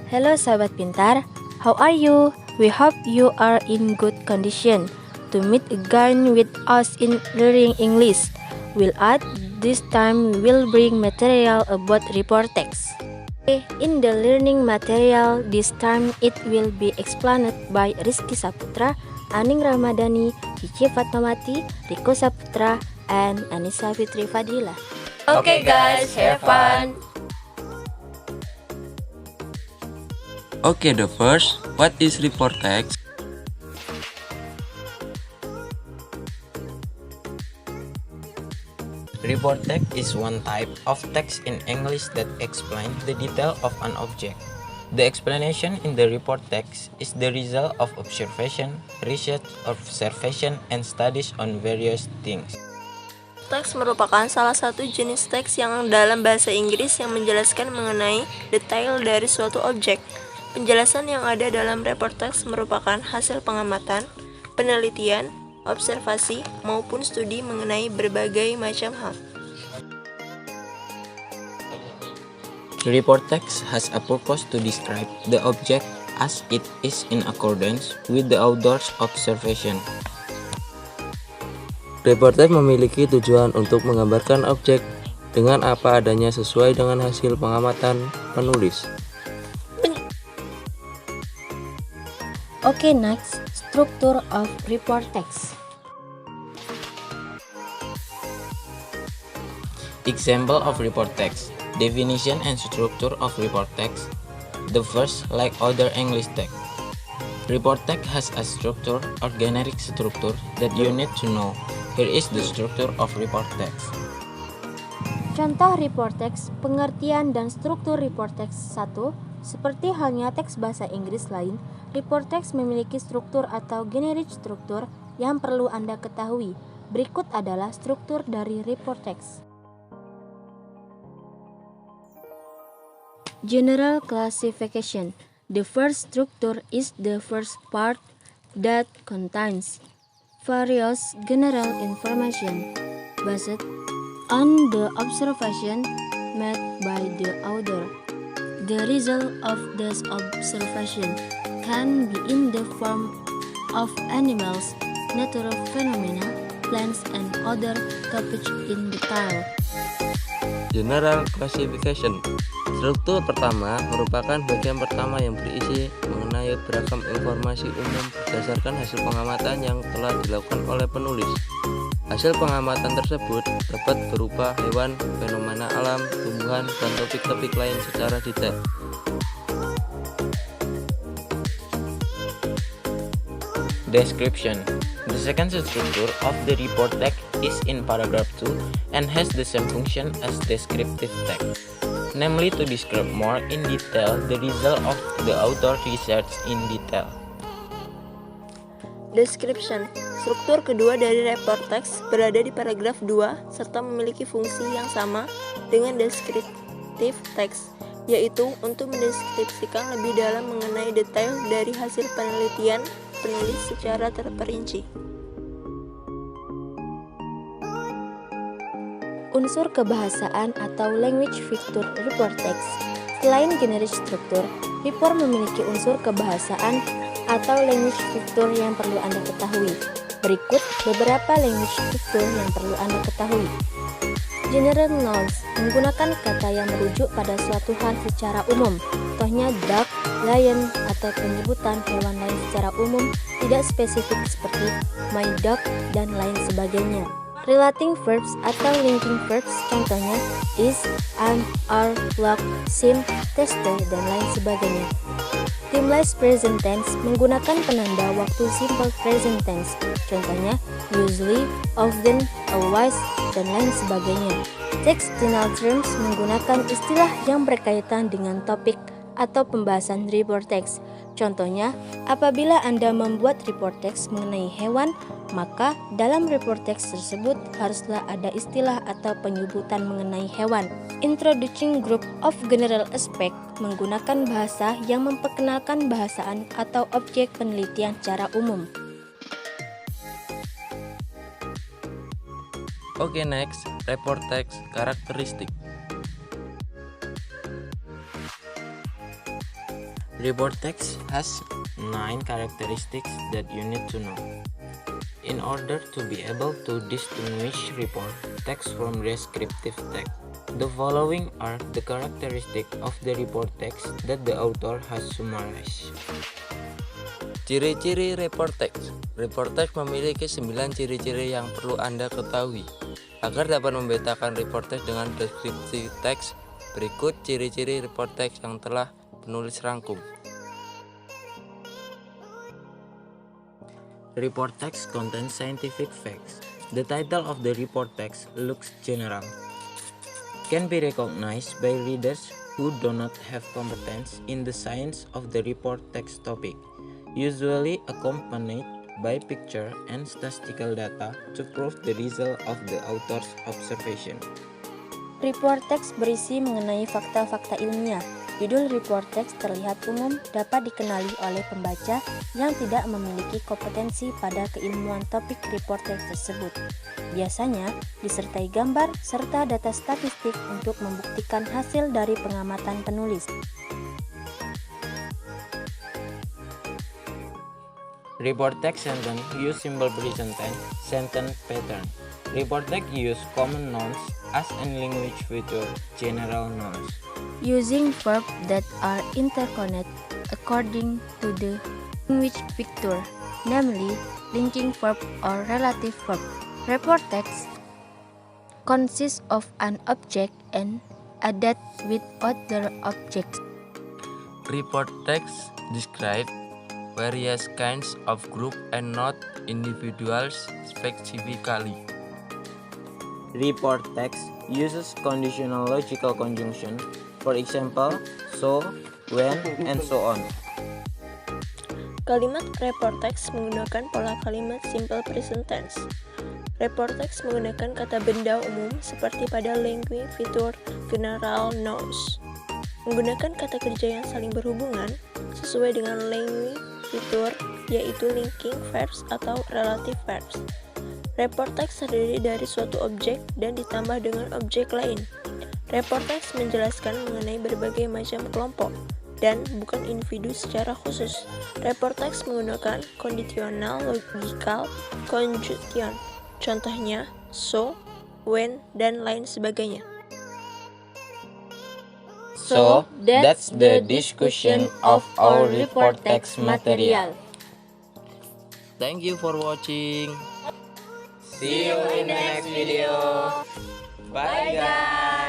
Hello sahabat pintar, how are you? We hope you are in good condition to meet again with us in Learning English. We'll add this time we will bring material about report text. In the learning material this time it will be explained by Rizky Saputra, Aning Ramadhani, Cici Fatmawati, Riko Saputra, and Anissa Fitri Fadila. Okay guys, have fun! Okay, the first, what is report text? Report text is one type of text in English that explains the detail of an object. The explanation in the report text is the result of observation, research, observation, and studies on various things. Teks merupakan salah satu jenis teks yang dalam bahasa Inggris yang menjelaskan mengenai detail dari suatu objek. Penjelasan yang ada dalam report text merupakan hasil pengamatan, penelitian, observasi, maupun studi mengenai berbagai macam hal. The report text has a purpose to describe the object as it is in accordance with the author's observation. Report text memiliki tujuan untuk menggambarkan objek dengan apa adanya sesuai dengan hasil pengamatan penulis. Okay, next, structure of report text. Example of report text. Definition and structure of report text. The first, like other English text. Report text has a structure or generic structure that you need to know. Here is the structure of report text. Contoh report text, pengertian dan struktur report text 1. Seperti halnya teks bahasa Inggris lain, report text memiliki struktur atau generic struktur yang perlu Anda ketahui. Berikut adalah struktur dari report text. General classification. The first structure is the first part that contains various general information based on the observation made by the author. The result of this observation can be in the form of animals, natural phenomena, plants, and other topics in detail. General classification. Struktur pertama merupakan bagian pertama yang berisi mengenai beragam informasi umum berdasarkan hasil pengamatan yang telah dilakukan oleh penulis. Hasil pengamatan tersebut dapat berupa hewan, fenomena alam, tumbuhan, dan topik-topik lain secara detail. Description. The second structure of the report text is in paragraph 2 and has the same function as descriptive text, namely to describe more in detail the result of the author research in detail. Description. Struktur kedua dari report text berada di paragraf 2 serta memiliki fungsi yang sama dengan descriptive text, yaitu untuk mendeskripsikan lebih dalam mengenai detail dari hasil penelitian penulis secara terperinci. Unsur kebahasaan atau language feature report text. Selain generic struktur, report memiliki unsur kebahasaan atau language feature yang perlu Anda ketahui. Berikut beberapa language feature yang perlu Anda ketahui. General nouns menggunakan kata yang merujuk pada suatu hal secara umum. Contohnya dog, lion, atau penyebutan hewan lain secara umum tidak spesifik seperti my dog dan lain sebagainya. Relating verbs atau linking verbs contohnya is, am, are, look, seem, tested, dan lain sebagainya. Timeless present tense menggunakan penanda waktu simple present tense contohnya usually, often, always, dan lain sebagainya. Textual terms menggunakan istilah yang berkaitan dengan topik atau pembahasan report text. Contohnya, apabila Anda membuat report text mengenai hewan, maka dalam report text tersebut haruslah ada istilah atau penyebutan mengenai hewan. Introducing group of general aspect menggunakan bahasa yang memperkenalkan bahasaan atau objek penelitian secara umum. Okay, next, report text karakteristik. Report text has 9 characteristics that you need to know. In order to be able to distinguish report text from descriptive text, the following are the characteristics of the report text that the author has summarized. Ciri-ciri report text. Report text memiliki 9 ciri-ciri yang perlu Anda ketahui. Agar dapat membedakan report text dengan deskripsi teks, berikut ciri-ciri report text yang telah penulis rangkum. Report text contains scientific facts. The title of the report text looks general, can be recognized by readers who do not have competence in the science of the report text topic, usually accompanied by picture and statistical data to prove the result of the author's observation. Report text berisi mengenai fakta-fakta ilmiah. Judul report text terlihat umum, dapat dikenali oleh pembaca yang tidak memiliki kompetensi pada keilmuan topik report text tersebut. Biasanya disertai gambar serta data statistik untuk membuktikan hasil dari pengamatan penulis. Report text sentence use simple present tense sentence pattern. Report text use common nouns as in language feature general nouns. Using verbs that are interconnected according to the language picture, namely linking verb or relative verb. Report text consists of an object and a that with other objects. Report text describe various kinds of group and not individuals specifically. Report text uses conditional logical conjunction, for example, so, when, and so on. Kalimat report text menggunakan pola kalimat simple present tense. Report text menggunakan kata benda umum seperti pada language feature general nouns. Menggunakan kata kerja yang saling berhubungan sesuai dengan language feature, yaitu linking verbs atau relative verbs. Report text terdiri dari suatu objek dan ditambah dengan objek lain. Report text menjelaskan mengenai berbagai macam kelompok dan bukan individu secara khusus. Report text menggunakan conditional logical conjunction. Contohnya so, when, dan lain sebagainya. So, that's the discussion of our report text material. Thank you for watching. See you in the next video. Bye guys.